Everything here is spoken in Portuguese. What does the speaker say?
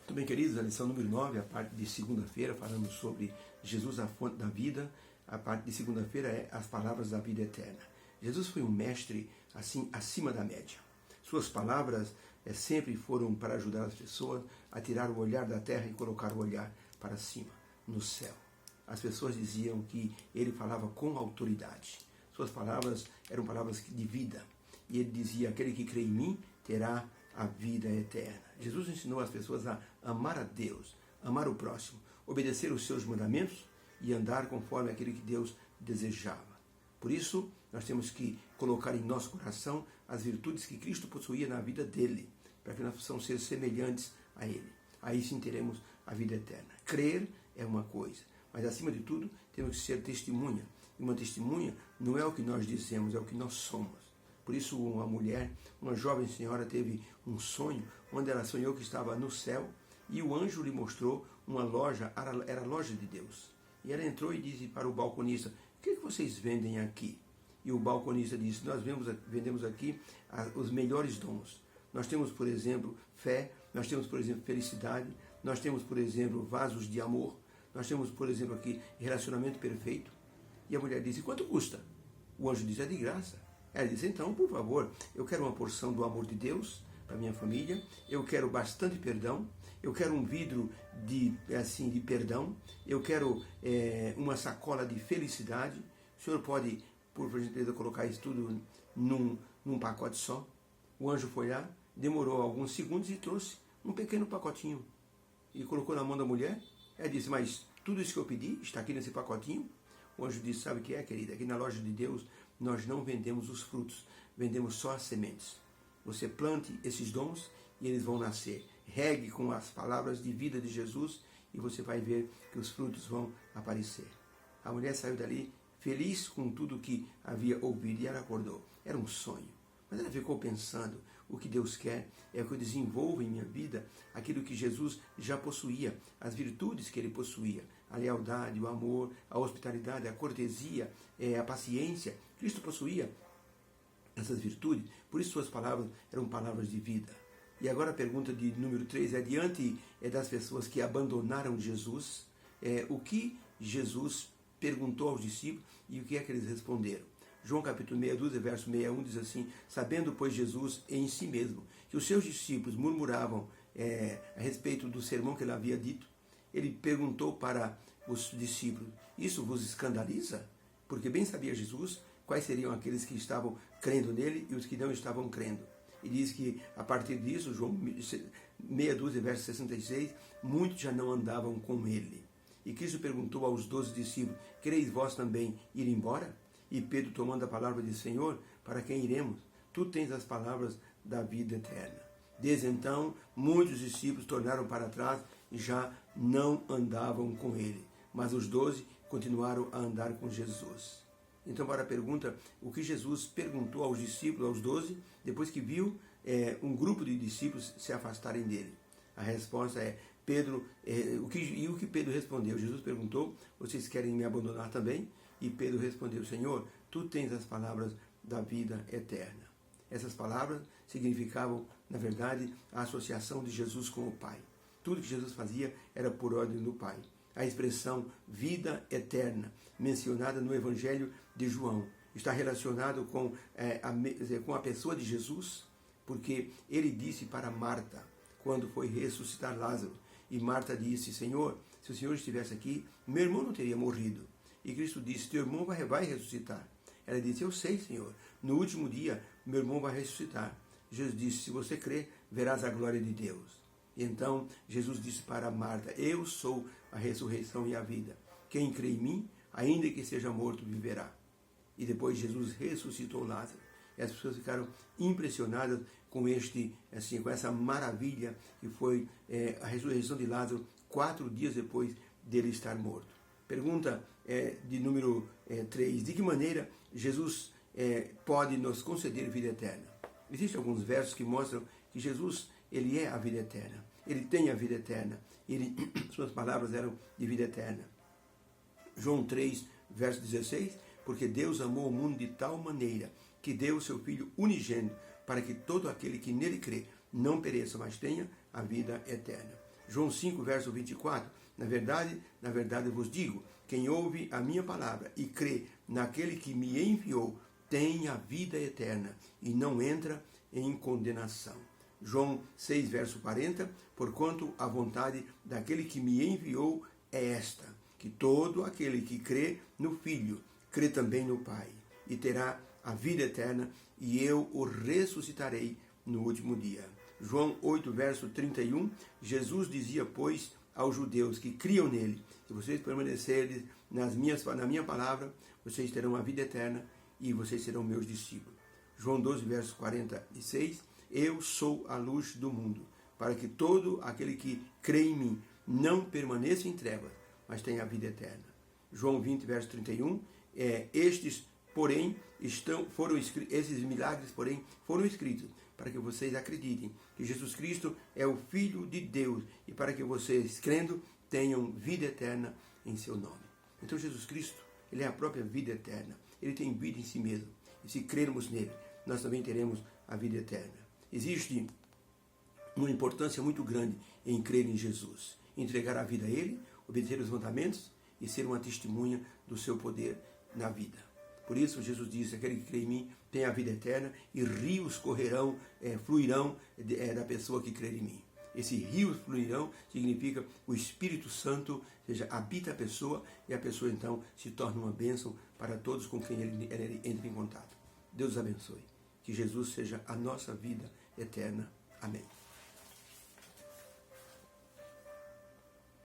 Muito bem, queridos, a lição número 9, a parte de segunda-feira, falando sobre Jesus, a fonte da vida. A parte de segunda-feira é as palavras da vida eterna. Jesus foi um mestre, assim, acima da média. Suas palavras sempre foram para ajudar as pessoas a tirar o olhar da terra e colocar o olhar para cima, no céu. As pessoas diziam que ele falava com autoridade. Suas palavras eram palavras de vida. E ele dizia, aquele que crê em mim terá a vida eterna. Jesus ensinou as pessoas a amar a Deus, amar o próximo, obedecer os seus mandamentos e andar conforme aquilo que Deus desejava. Por isso, nós temos que colocar em nosso coração as virtudes que Cristo possuía na vida dele, para que nós possamos ser semelhantes a ele. Aí sim teremos a vida eterna. Crer é uma coisa, mas acima de tudo, temos que ser testemunha. E uma testemunha não é o que nós dizemos, é o que nós somos. Por isso, uma mulher, uma jovem senhora, teve um sonho, onde ela sonhou que estava no céu, e o anjo lhe mostrou uma loja, era a loja de Deus. E ela entrou e disse para o balconista, o que vocês vendem aqui? E o balconista disse, nós vendemos aqui os melhores dons. Nós temos, por exemplo, fé, nós temos, por exemplo, felicidade, nós temos, por exemplo, vasos de amor, nós temos, por exemplo, aqui relacionamento perfeito. E a mulher disse, quanto custa? O anjo disse, é de graça. Ela disse, então, por favor, eu quero uma porção do amor de Deus para minha família, eu quero bastante perdão, eu quero um vidro de perdão, eu quero uma sacola de felicidade. O senhor pode, por gentileza, colocar isso tudo num pacote só? O anjo foi lá, demorou alguns segundos e trouxe um pequeno pacotinho e colocou na mão da mulher. Ela disse, mas tudo isso que eu pedi está aqui nesse pacotinho? O anjo disse, sabe o que é, querida? Aqui na loja de Deus, nós não vendemos os frutos, vendemos só as sementes. Você plante esses dons e eles vão nascer. Regue com as palavras de vida de Jesus e você vai ver que os frutos vão aparecer. A mulher saiu dali feliz com tudo que havia ouvido e ela acordou. Era um sonho. Mas ela ficou pensando, o que Deus quer é que eu desenvolva em minha vida aquilo que Jesus já possuía, as virtudes que ele possuía, a lealdade, o amor, a hospitalidade, a cortesia, a paciência. Cristo possuía essas virtudes, por isso suas palavras eram palavras de vida. E agora a pergunta de número 3 é, diante das pessoas que abandonaram Jesus, o que Jesus perguntou aos discípulos e o que é que eles responderam? João capítulo 6, verso 61 diz assim, sabendo, pois, Jesus em si mesmo, que os seus discípulos murmuravam a respeito do sermão que ele havia dito, ele perguntou para os discípulos, isso vos escandaliza? Porque bem sabia Jesus quais seriam aqueles que estavam crendo nele e os que não estavam crendo. E diz que a partir disso, João 6, verso 66, muitos já não andavam com ele. E Cristo perguntou aos 12 discípulos, quereis vós também ir embora? E Pedro, tomando a palavra, disse, Senhor, para quem iremos? Tu tens as palavras da vida eterna. Desde então, muitos discípulos tornaram para trás e já não andavam com ele. Mas os 12 continuaram a andar com Jesus. Então, para a pergunta, o que Jesus perguntou aos discípulos, aos 12, depois que viu um grupo de discípulos se afastarem dele? A resposta é, Pedro, o que Pedro respondeu? Jesus perguntou, vocês querem me abandonar também? E Pedro respondeu, Senhor, tu tens as palavras da vida eterna. Essas palavras significavam, na verdade, a associação de Jesus com o Pai. Tudo que Jesus fazia era por ordem do Pai. A expressão vida eterna, mencionada no Evangelho de João, está relacionado com a pessoa de Jesus, porque ele disse para Marta, quando foi ressuscitar Lázaro, e Marta disse, Senhor, se o Senhor estivesse aqui, meu irmão não teria morrido. E Cristo disse, teu irmão vai ressuscitar. Ela disse, eu sei, Senhor, no último dia, meu irmão vai ressuscitar. Jesus disse, se você crer, verás a glória de Deus. E então, Jesus disse para Marta, eu sou a ressurreição e a vida. Quem crê em mim, ainda que seja morto, viverá. E depois Jesus ressuscitou Lázaro. E as pessoas ficaram impressionadas com essa maravilha que foi a ressurreição de Lázaro 4 dias depois dele estar morto. Pergunta de número 3. De que maneira Jesus pode nos conceder vida eterna? Existem alguns versos que mostram que Jesus, ele é a vida eterna. Ele tem a vida eterna. Suas palavras eram de vida eterna. João 3, verso 16. Porque Deus amou o mundo de tal maneira que deu o seu Filho unigênito para que todo aquele que nele crê não pereça, mas tenha a vida eterna. João 5, verso 24, na verdade eu vos digo, quem ouve a minha palavra e crê naquele que me enviou, tem a vida eterna e não entra em condenação. João 6, verso 40, porquanto a vontade daquele que me enviou é esta, que todo aquele que crê no Filho, crê também no Pai, e terá a vida eterna, e eu o ressuscitarei no último dia. João 8, verso 31, Jesus dizia, pois, aos judeus que criam nele, se vocês permanecerem na minha palavra, vocês terão a vida eterna e vocês serão meus discípulos. João 12, verso 46, eu sou a luz do mundo, para que todo aquele que crê em mim não permaneça em trevas, mas tenha a vida eterna. João 20, verso 31, esses milagres, porém, foram escritos para que vocês acreditem que Jesus Cristo é o Filho de Deus e para que vocês, crendo, tenham vida eterna em seu nome. Então Jesus Cristo, ele é a própria vida eterna. Ele tem vida em si mesmo. E se crermos nele, nós também teremos a vida eterna. Existe uma importância muito grande em crer em Jesus, entregar a vida a ele, obedecer os mandamentos e ser uma testemunha do seu poder na vida. Por isso Jesus disse, aquele que crê em mim tem a vida eterna e rios fluirão da pessoa que crê em mim. Esse rios fluirão significa o Espírito Santo, ou seja, habita a pessoa e a pessoa então se torna uma bênção para todos com quem ele entra em contato. Deus abençoe. Que Jesus seja a nossa vida eterna. Amém.